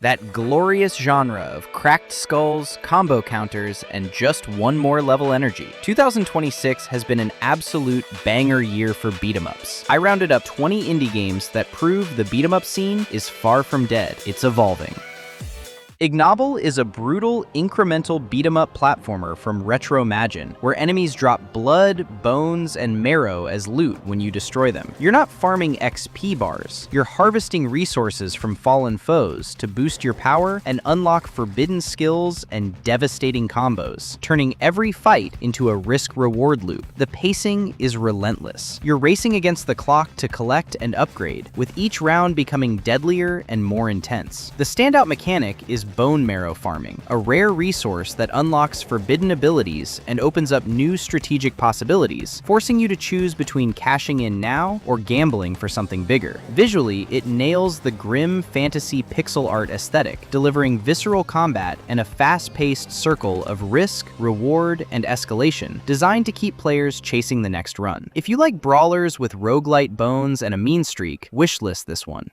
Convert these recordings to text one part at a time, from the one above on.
That glorious genre of cracked skulls, combo counters, and just one more level energy. 2026 has been an absolute banger year for beat-em-ups. I rounded up 20 indie games that prove the beat-em-up scene is far from dead. It's evolving. IGNOBLE is a brutal, incremental beat-em-up platformer from Retro Maiden, where enemies drop blood, bones, and marrow as loot when you destroy them. You're not farming XP bars, you're harvesting resources from fallen foes to boost your power and unlock forbidden skills and devastating combos, turning every fight into a risk-reward loop. The pacing is relentless. You're racing against the clock to collect and upgrade, with each round becoming deadlier and more intense. The standout mechanic is bone marrow farming, a rare resource that unlocks forbidden abilities and opens up new strategic possibilities, forcing you to choose between cashing in now or gambling for something bigger. Visually, it nails the grim fantasy pixel art aesthetic, delivering visceral combat and a fast-paced circle of risk, reward, and escalation, designed to keep players chasing the next run. If you like brawlers with roguelite bones and a mean streak, wishlist this one.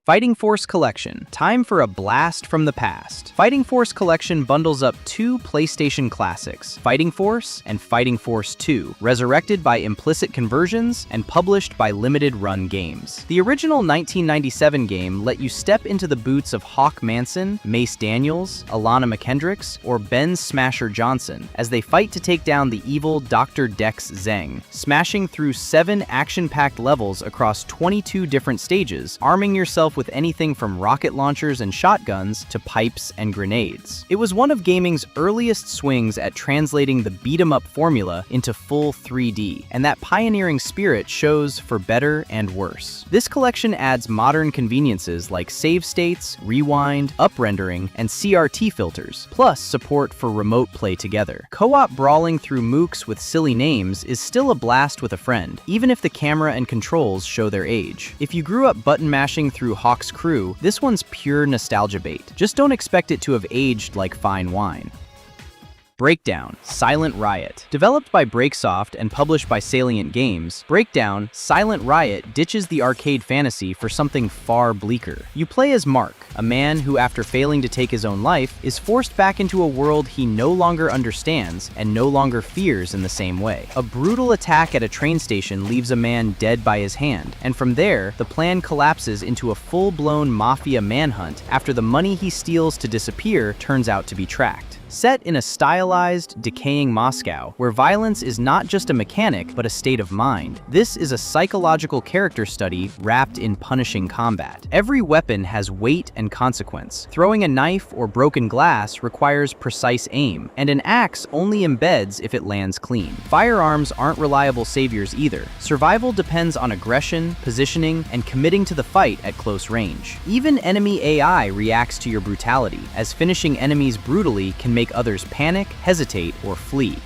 Fighting Force Collection. Time for a blast from the past. Fighting Force Collection bundles up two PlayStation classics, Fighting Force and Fighting Force 2, resurrected by implicit conversions and published by Limited Run Games. The original 1997 game let you step into the boots of Hawk Manson, Mace Daniels, Alana McKendricks, or Ben Smasher Johnson as they fight to take down the evil Dr. Dex Zeng, smashing through 7 action-packed levels across 22 different stages, arming yourself with anything from rocket launchers and shotguns to pipes and grenades. It was one of gaming's earliest swings at translating the beat-em-up formula into full 3D, and that pioneering spirit shows for better and worse. This collection adds modern conveniences like save states, rewind, up-rendering, and CRT filters, plus support for remote play together. Co-op brawling through mooks with silly names is still a blast with a friend, even if the camera and controls show their age. If you grew up button mashing through Hawk's Crew, this one's pure nostalgia bait. Just don't expect it to have aged like fine wine. Breakdown, Silent Riot. Developed by Breaksoft and published by Salient Games, Breakdown, Silent Riot ditches the arcade fantasy for something far bleaker. You play as Mark, a man who, after failing to take his own life, is forced back into a world he no longer understands and no longer fears in the same way. A brutal attack at a train station leaves a man dead by his hand, and from there, the plan collapses into a full-blown mafia manhunt after the money he steals to disappear turns out to be tracked. Set in a stylized, decaying Moscow, where violence is not just a mechanic, but a state of mind, this is a psychological character study wrapped in punishing combat. Every weapon has weight and consequence. Throwing a knife or broken glass requires precise aim, and an axe only embeds if it lands clean. Firearms aren't reliable saviors either. Survival depends on aggression, positioning, and committing to the fight at close range. Even enemy AI reacts to your brutality, as finishing enemies brutally can make others panic, hesitate, or flee.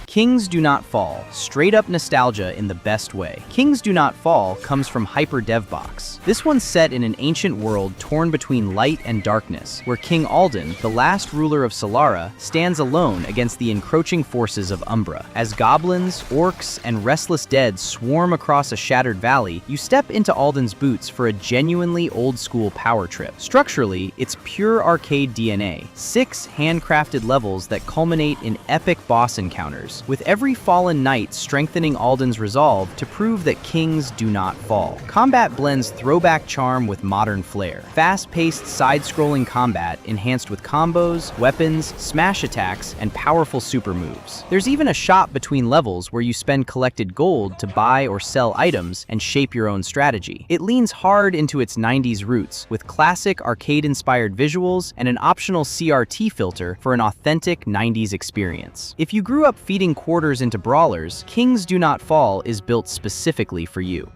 Kings Do Not Fall, straight-up nostalgia in the best way. Kings Do Not Fall comes from Hyper Devbox. This one's set in an ancient world torn between light and darkness, where King Alden, the last ruler of Solara, stands alone against the encroaching forces of Umbra. As goblins, orcs, and restless dead swarm across a shattered valley, you step into Alden's boots for a genuinely old-school power trip. Structurally, it's pure arcade DNA. 6 handcrafted levels that culminate in epic boss encounters, with every fallen knight strengthening Alden's resolve to prove that kings do not fall. Combat blends throwback charm with modern flair. Fast-paced side-scrolling combat enhanced with combos, weapons, smash attacks, and powerful super moves. There's even a shop between levels where you spend collected gold to buy or sell items and shape your own strategy. It leans hard into its 90s roots, with classic arcade-inspired visuals and an optional CRT filter for an authentic 90s experience. If you grew up feeding quarters into brawlers, Kings Do Not Fall is built specifically for you.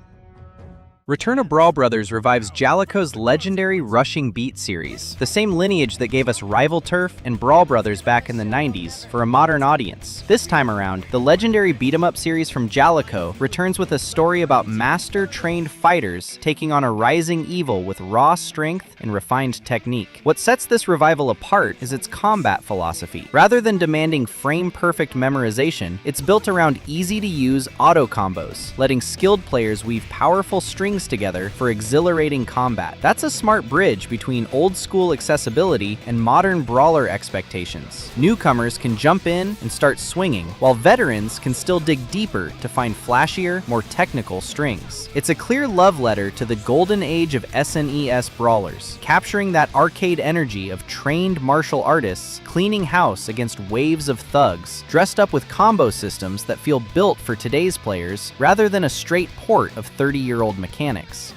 Return of Brawl Brothers revives Jaleco's legendary Rushing Beat series, the same lineage that gave us Rival Turf and Brawl Brothers back in the 90s for a modern audience. This time around, the legendary beat-em-up series from Jaleco returns with a story about master-trained fighters taking on a rising evil with raw strength and refined technique. What sets this revival apart is its combat philosophy. Rather than demanding frame-perfect memorization, it's built around easy-to-use auto combos, letting skilled players weave powerful string things together for exhilarating combat. That's a smart bridge between old-school accessibility and modern brawler expectations. Newcomers can jump in and start swinging, while veterans can still dig deeper to find flashier, more technical strings. It's a clear love letter to the golden age of SNES brawlers, capturing that arcade energy of trained martial artists cleaning house against waves of thugs, dressed up with combo systems that feel built for today's players rather than a straight port of 30-year-old mechanics.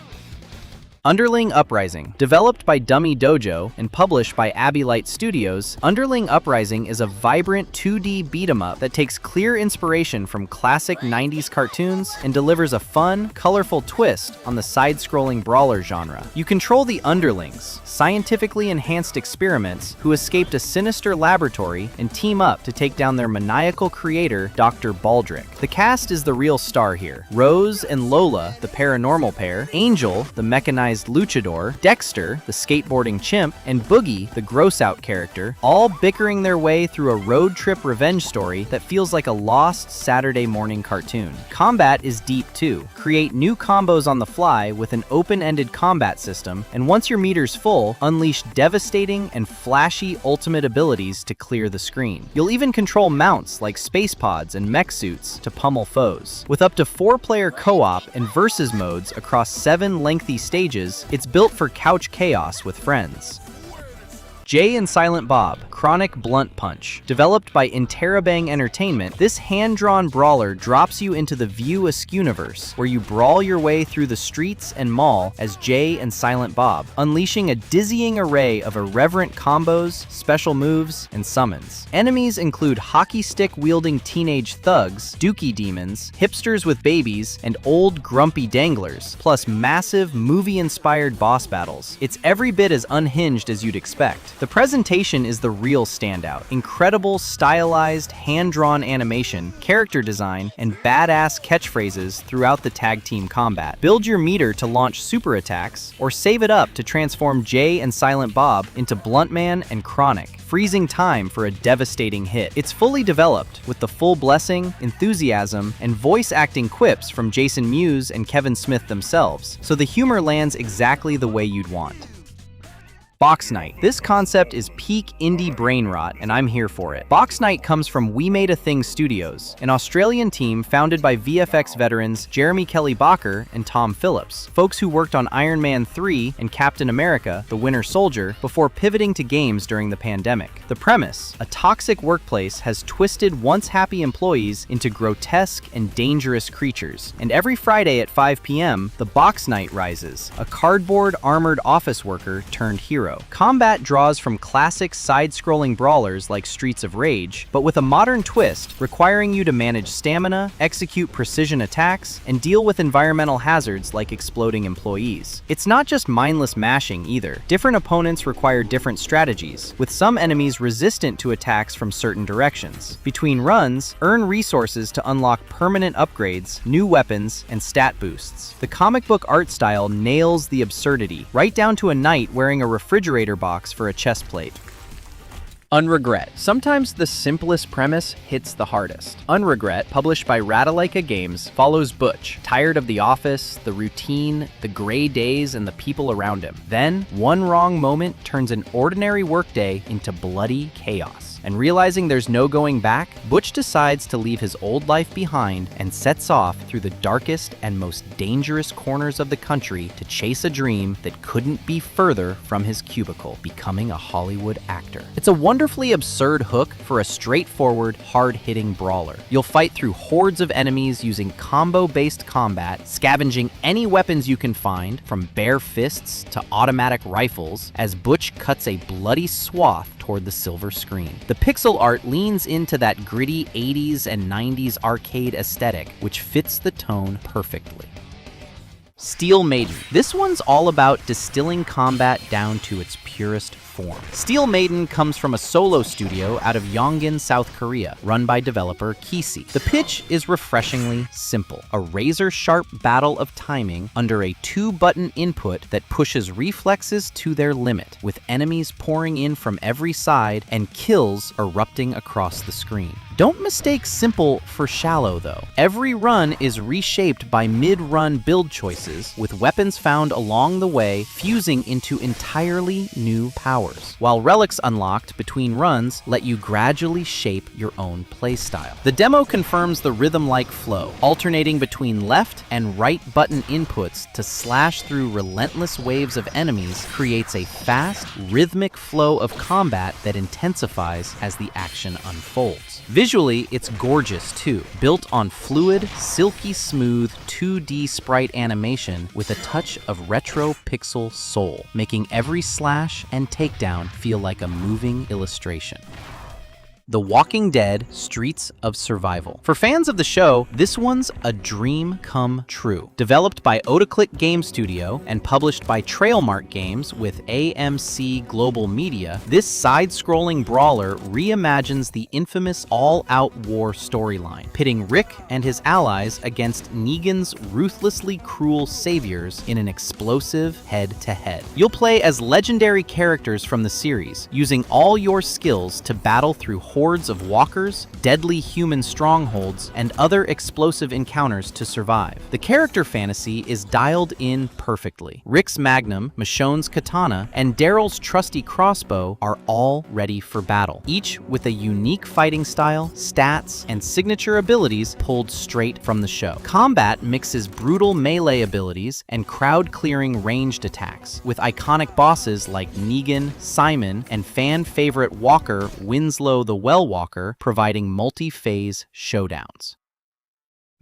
Underling Uprising. Developed by Dummy Dojo and published by Abbey Light Studios, Underling Uprising is a vibrant 2D beat-em-up that takes clear inspiration from classic 90s cartoons and delivers a fun, colorful twist on the side-scrolling brawler genre. You control the Underlings, scientifically enhanced experiments who escaped a sinister laboratory and team up to take down their maniacal creator, Dr. Baldrick. The cast is the real star here. Rose and Lola, the paranormal pair, Angel, the mechanized luchador, Dexter, the skateboarding chimp, and Boogie, the gross-out character, all bickering their way through a road trip revenge story that feels like a lost Saturday morning cartoon. Combat is deep too. Create new combos on the fly with an open-ended combat system, and once your meter's full, unleash devastating and flashy ultimate abilities to clear the screen. You'll even control mounts like space pods and mech suits to pummel foes. With up to 4-player co-op and versus modes across 7 lengthy stages, it's built for couch chaos with friends. Jay and Silent Bob, Chronic Blunt Punch. Developed by Interabang Entertainment, this hand-drawn brawler drops you into the View Askew-niverse, where you brawl your way through the streets and mall as Jay and Silent Bob, unleashing a dizzying array of irreverent combos, special moves, and summons. Enemies include hockey stick-wielding teenage thugs, dookie demons, hipsters with babies, and old grumpy danglers, plus massive movie-inspired boss battles. It's every bit as unhinged as you'd expect. The presentation is the real standout. Incredible, stylized, hand-drawn animation, character design, and badass catchphrases throughout the tag team combat. Build your meter to launch super attacks, or save it up to transform Jay and Silent Bob into Bluntman and Chronic, freezing time for a devastating hit. It's fully developed, with the full blessing, enthusiasm, and voice acting quips from Jason Mewes and Kevin Smith themselves, so the humor lands exactly the way you'd want. Box Night. This concept is peak indie brain rot, and I'm here for it. Box Night comes from We Made a Thing Studios, an Australian team founded by VFX veterans Jeremy Kelly Bacher and Tom Phillips, folks who worked on Iron Man 3 and Captain America: The Winter Soldier before pivoting to games during the pandemic. The premise: a toxic workplace has twisted once happy employees into grotesque and dangerous creatures, and every Friday at 5 p.m., the Box Night rises, a cardboard armored office worker turned hero. Combat draws from classic side-scrolling brawlers like Streets of Rage, but with a modern twist, requiring you to manage stamina, execute precision attacks, and deal with environmental hazards like exploding employees. It's not just mindless mashing either. Different opponents require different strategies, with some enemies resistant to attacks from certain directions. Between runs, earn resources to unlock permanent upgrades, new weapons, and stat boosts. The comic book art style nails the absurdity, right down to a knight wearing a refrigerator box for a chest plate. UNREGRET. Sometimes the simplest premise hits the hardest. UNREGRET, published by Ratalaika Games, follows Butch, tired of the office, the routine, the gray days, and the people around him. Then, one wrong moment turns an ordinary workday into bloody chaos. And realizing there's no going back, Butch decides to leave his old life behind and sets off through the darkest and most dangerous corners of the country to chase a dream that couldn't be further from his cubicle, becoming a Hollywood actor. It's a wonderfully absurd hook for a straightforward, hard-hitting brawler. You'll fight through hordes of enemies using combo-based combat, scavenging any weapons you can find, from bare fists to automatic rifles, as Butch cuts a bloody swath toward the silver screen. The pixel art leans into that gritty 80s and 90s arcade aesthetic, which fits the tone perfectly. Steel Maiden. This one's all about distilling combat down to its purest form. Steel Maiden comes from a solo studio out of Yongin, South Korea, run by developer Kisi. The pitch is refreshingly simple. A razor-sharp battle of timing under a 2-button input that pushes reflexes to their limit, with enemies pouring in from every side and kills erupting across the screen. Don't mistake simple for shallow, though. Every run is reshaped by mid-run build choices, with weapons found along the way fusing into entirely new powers, while relics unlocked between runs let you gradually shape your own playstyle. The demo confirms the rhythm-like flow, alternating between left and right button inputs to slash through relentless waves of enemies creates a fast, rhythmic flow of combat that intensifies as the action unfolds. Visually, it's gorgeous too, built on fluid, silky smooth 2D sprite animation with a touch of retro pixel soul, making every slash and takedown feel like a moving illustration. The Walking Dead: Streets of Survival. For fans of the show, this one's a dream come true. Developed by Otaclick Game Studio and published by Trailmark Games with AMC Global Media, this side-scrolling brawler reimagines the infamous all-out war storyline, pitting Rick and his allies against Negan's ruthlessly cruel saviors in an explosive head-to-head. You'll play as legendary characters from the series, using all your skills to battle through hordes of walkers, deadly human strongholds, and other explosive encounters to survive. The character fantasy is dialed in perfectly. Rick's magnum, Michonne's katana, and Daryl's trusty crossbow are all ready for battle, each with a unique fighting style, stats, and signature abilities pulled straight from the show. Combat mixes brutal melee abilities and crowd-clearing ranged attacks, with iconic bosses like Negan, Simon, and fan-favorite Walker Winslow the Well Walker providing multi-phase showdowns.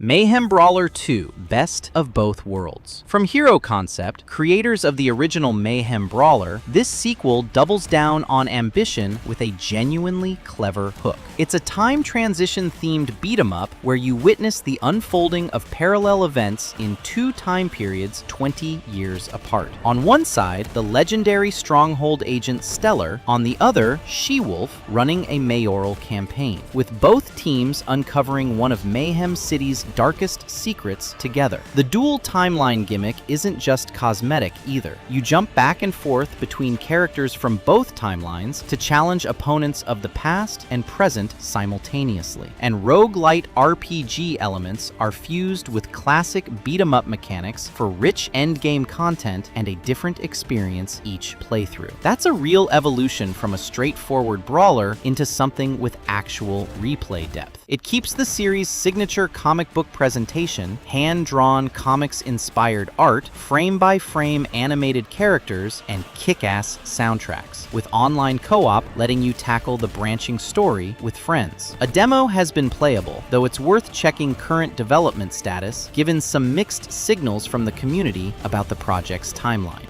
Mayhem Brawler 2, Best of Both Worlds. From Hero Concept, creators of the original Mayhem Brawler, this sequel doubles down on ambition with a genuinely clever hook. It's a time transition-themed beat-em-up where you witness the unfolding of parallel events in two time periods 20 years apart. On one side, the legendary Stronghold agent Stellar, on the other, She-Wolf, running a mayoral campaign, with both teams uncovering one of Mayhem City's darkest secrets together. The dual timeline gimmick isn't just cosmetic either. You jump back and forth between characters from both timelines to challenge opponents of the past and present simultaneously. And roguelite RPG elements are fused with classic beat-em-up mechanics for rich endgame content and a different experience each playthrough. That's a real evolution from a straightforward brawler into something with actual replay depth. It keeps the series' signature comic book presentation, hand-drawn comics-inspired art, frame-by-frame animated characters, and kick-ass soundtracks, with online co-op letting you tackle the branching story with friends. A demo has been playable, though it's worth checking current development status, given some mixed signals from the community about the project's timeline.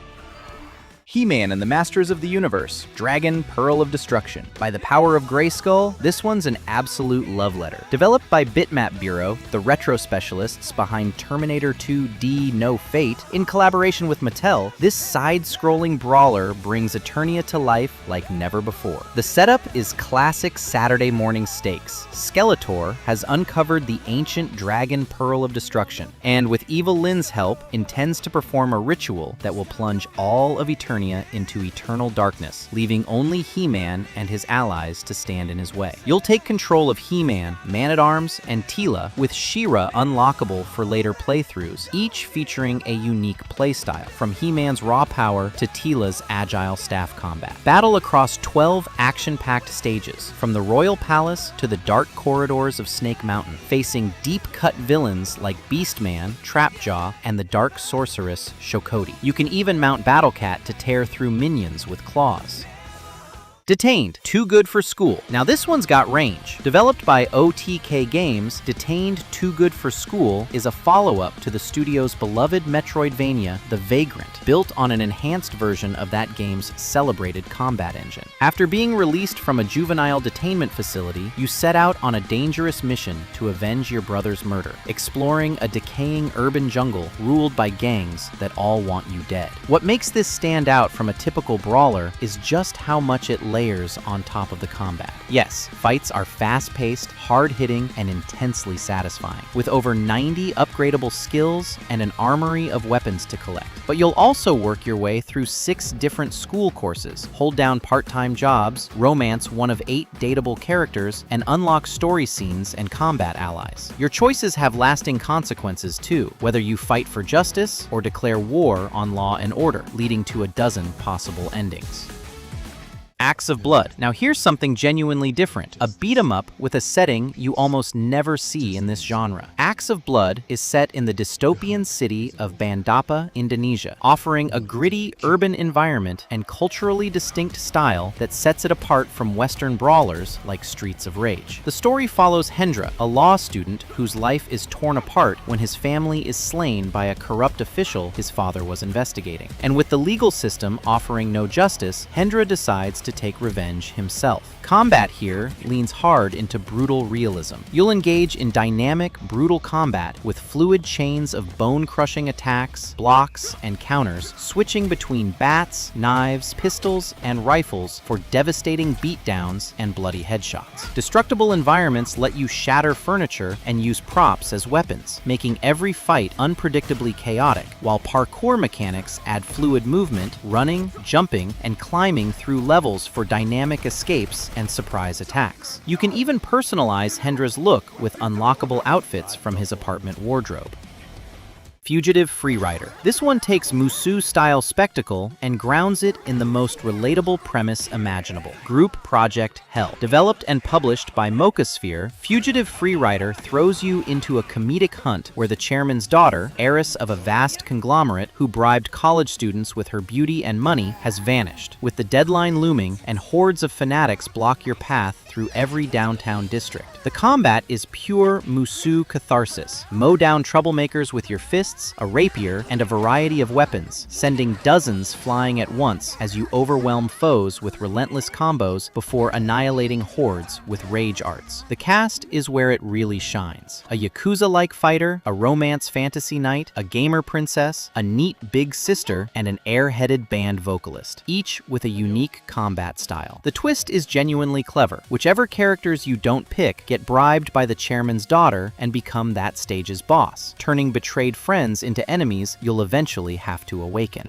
He-Man and the Masters of the Universe, Dragon Pearl of Destruction. By the power of Grayskull, this one's an absolute love letter. Developed by Bitmap Bureau, the retro specialists behind Terminator 2D No Fate, in collaboration with Mattel, this side-scrolling brawler brings Eternia to life like never before. The setup is classic Saturday morning stakes. Skeletor has uncovered the ancient Dragon Pearl of Destruction, and with Evil Lynn's help, intends to perform a ritual that will plunge all of Eternia into eternal darkness, leaving only He-Man and his allies to stand in his way. You'll take control of He-Man, Man-at-Arms, and Teela, with She-Ra unlockable for later playthroughs, each featuring a unique playstyle, from He-Man's raw power to Teela's agile staff combat. Battle across 12 action-packed stages, from the Royal Palace to the dark corridors of Snake Mountain, facing deep-cut villains like Beastman, Trapjaw, and the dark sorceress Shokoti. You can even mount Battlecat to tear through minions with claws. Detained, Too Good for School. Now this one's got range. Developed by OTK Games, Detained, Too Good for School is a follow-up to the studio's beloved Metroidvania, The Vagrant, built on an enhanced version of that game's celebrated combat engine. After being released from a juvenile detainment facility, you set out on a dangerous mission to avenge your brother's murder, exploring a decaying urban jungle ruled by gangs that all want you dead. What makes this stand out from a typical brawler is just how much it layers on top of the combat. Yes, fights are fast-paced, hard-hitting, and intensely satisfying, with over 90 upgradable skills and an armory of weapons to collect. But you'll also work your way through 6 different school courses, hold down part-time jobs, romance one of 8 dateable characters, and unlock story scenes and combat allies. Your choices have lasting consequences too, whether you fight for justice or declare war on law and order, leading to a dozen possible endings. Acts of Blood. Now here's something genuinely different. A beat-em-up with a setting you almost never see in this genre. Acts of Blood is set in the dystopian city of Bandapa, Indonesia, offering a gritty urban environment and culturally distinct style that sets it apart from Western brawlers like Streets of Rage. The story follows Hendra, a law student whose life is torn apart when his family is slain by a corrupt official his father was investigating. And with the legal system offering no justice, Hendra decides to take revenge himself. Combat here leans hard into brutal realism. You'll engage in dynamic, brutal combat with fluid chains of bone-crushing attacks, blocks, and counters, switching between bats, knives, pistols, and rifles for devastating beatdowns and bloody headshots. Destructible environments let you shatter furniture and use props as weapons, making every fight unpredictably chaotic, while parkour mechanics add fluid movement, running, jumping, and climbing through levels for dynamic escapes and surprise attacks. You can even personalize Hendra's look with unlockable outfits from his apartment wardrobe. Fugitive Freerider. This one takes Musou-style spectacle and grounds it in the most relatable premise imaginable: Group Project Hell. Developed and published by Mochasphere, Fugitive Freerider throws you into a comedic hunt where the chairman's daughter, heiress of a vast conglomerate who bribed college students with her beauty and money, has vanished. With the deadline looming and hordes of fanatics block your path through every downtown district. The combat is pure Musou catharsis. Mow down troublemakers with your fists, a rapier, and a variety of weapons, sending dozens flying at once as you overwhelm foes with relentless combos before annihilating hordes with rage arts. The cast is where it really shines. A Yakuza-like fighter, a romance fantasy knight, a gamer princess, a neat big sister, and an air-headed band vocalist, each with a unique combat style. The twist is genuinely clever. Whichever characters you don't pick get bribed by the chairman's daughter and become that stage's boss, turning betrayed friends into enemies you'll eventually have to awaken.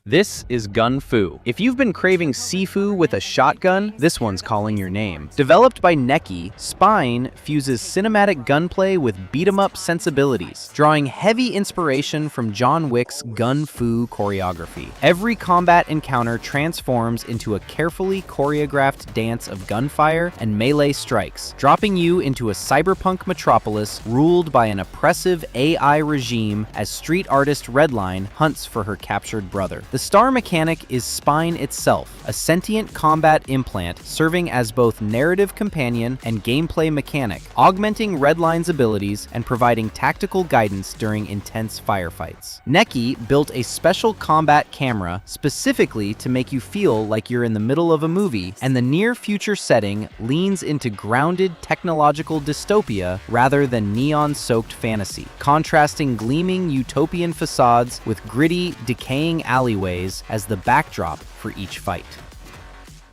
This is Gun Fu. If you've been craving Sifu with a shotgun, this one's calling your name. Developed by Neki, Spine fuses cinematic gunplay with beat-em-up sensibilities, drawing heavy inspiration from John Wick's Gun Fu choreography. Every combat encounter transforms into a carefully choreographed dance of gunfire and melee strikes, dropping you into a cyberpunk metropolis ruled by an oppressive AI regime as street artist Redline hunts for her captured brother. The star mechanic is Spine itself, a sentient combat implant serving as both narrative companion and gameplay mechanic, augmenting Redline's abilities and providing tactical guidance during intense firefights. Neki built a special combat camera specifically to make you feel like you're in the middle of a movie, and the near-future setting leans into grounded technological dystopia rather than neon-soaked fantasy, contrasting gleaming utopian facades with gritty, decaying alleyways as the backdrop for each fight.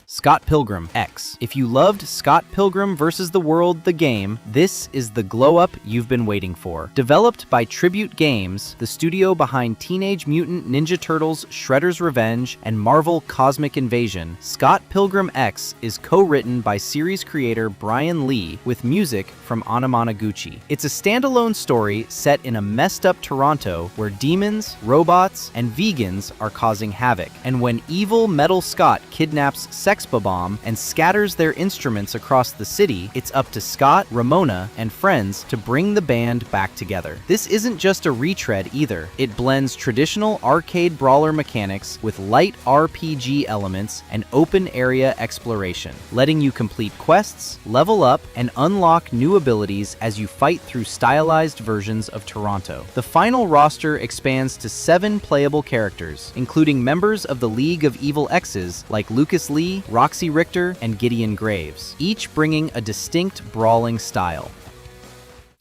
Scott Pilgrim EX. If you loved Scott Pilgrim vs. the World, the game, this is the glow-up you've been waiting for. Developed by Tribute Games, the studio behind Teenage Mutant Ninja Turtles, Shredder's Revenge, and Marvel Cosmic Invasion, Scott Pilgrim EX is co-written by series creator Brian Lee with music from Anamanaguchi. It's a standalone story set in a messed-up Toronto where demons, robots, and vegans are causing havoc. And when evil Metal Scott kidnaps Sex Bomb and scatters their instruments across the city, it's up to Scott, Ramona, and friends to bring the band back together. This isn't just a retread either. It blends traditional arcade brawler mechanics with light RPG elements and open area exploration, letting you complete quests, level up, and unlock new abilities as you fight through stylized versions of Toronto. The final roster expands to 7 playable characters, including members of the League of Evil X's like Lucas Lee, Roxy Richter, and Gideon Graves, each bringing a distinct brawling style.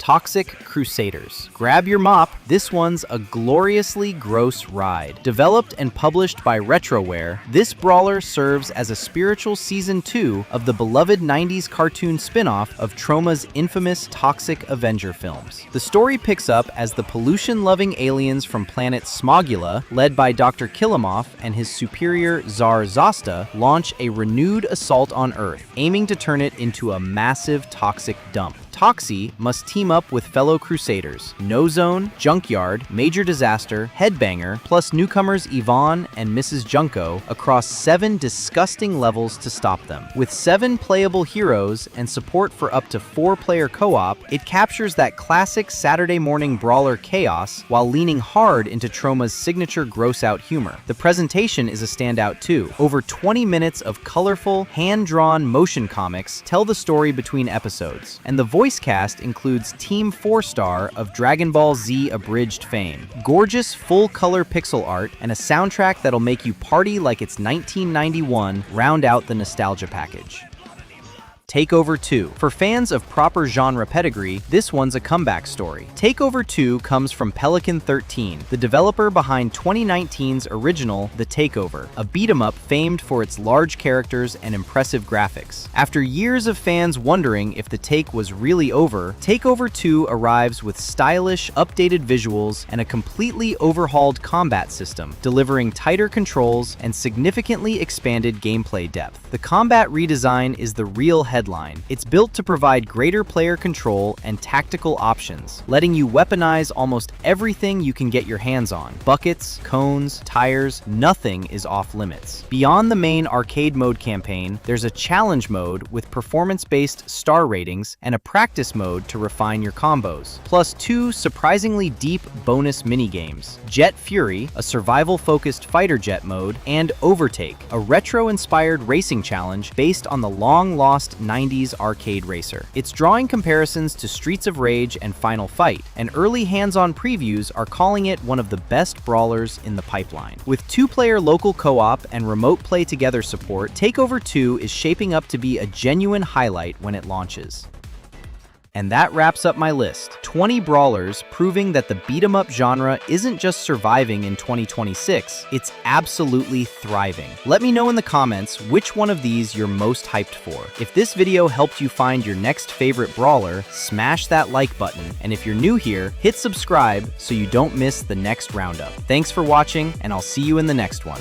Toxic Crusaders. Grab your mop, this one's a gloriously gross ride. Developed and published by Retroware, this brawler serves as a spiritual season 2 of the beloved 90s cartoon spin-off of Troma's infamous Toxic Avenger films. The story picks up as the pollution-loving aliens from planet Smogula, led by Dr. Killamoff and his superior Tsar Zosta, launch a renewed assault on Earth, aiming to turn it into a massive toxic dump. Toxie must team up with fellow Crusaders, No Zone, Junkyard, Major Disaster, Headbanger, plus newcomers Yvonne and Mrs. Junko across 7 disgusting levels to stop them. With 7 playable heroes and support for up to 4-player co-op, it captures that classic Saturday morning brawler chaos while leaning hard into Troma's signature gross-out humor. The presentation is a standout too. Over 20 minutes of colorful, hand-drawn motion comics tell the story between episodes, and the voice cast includes Team 4-Star of Dragon Ball Z Abridged fame. Gorgeous full-color pixel art and a soundtrack that'll make you party like it's 1991 round out the nostalgia package. Takeover 2. For fans of proper genre pedigree, this one's a comeback story. Takeover 2 comes from Pelican 13, the developer behind 2019's original The Takeover, a beat-em-up famed for its large characters and impressive graphics. After years of fans wondering if the take was really over, Takeover 2 arrives with stylish, updated visuals and a completely overhauled combat system, delivering tighter controls and significantly expanded gameplay depth. The combat redesign is the real headline. It's built to provide greater player control and tactical options, letting you weaponize almost everything you can get your hands on. Buckets, cones, tires, nothing is off limits. Beyond the main arcade mode campaign, there's a challenge mode with performance-based star ratings and a practice mode to refine your combos, plus 2 surprisingly deep bonus minigames: Jet Fury, a survival-focused fighter jet mode, and Overtake, a retro-inspired racing challenge based on the long-lost 90s arcade racer. It's drawing comparisons to Streets of Rage and Final Fight, and early hands-on previews are calling it one of the best brawlers in the pipeline. With 2-player local co-op and remote play together support, Takeover 2 is shaping up to be a genuine highlight when it launches. And that wraps up my list. 20 brawlers proving that the beat-em-up genre isn't just surviving in 2026, it's absolutely thriving. Let me know in the comments which one of these you're most hyped for. If this video helped you find your next favorite brawler, smash that like button. And if you're new here, hit subscribe so you don't miss the next roundup. Thanks for watching, and I'll see you in the next one.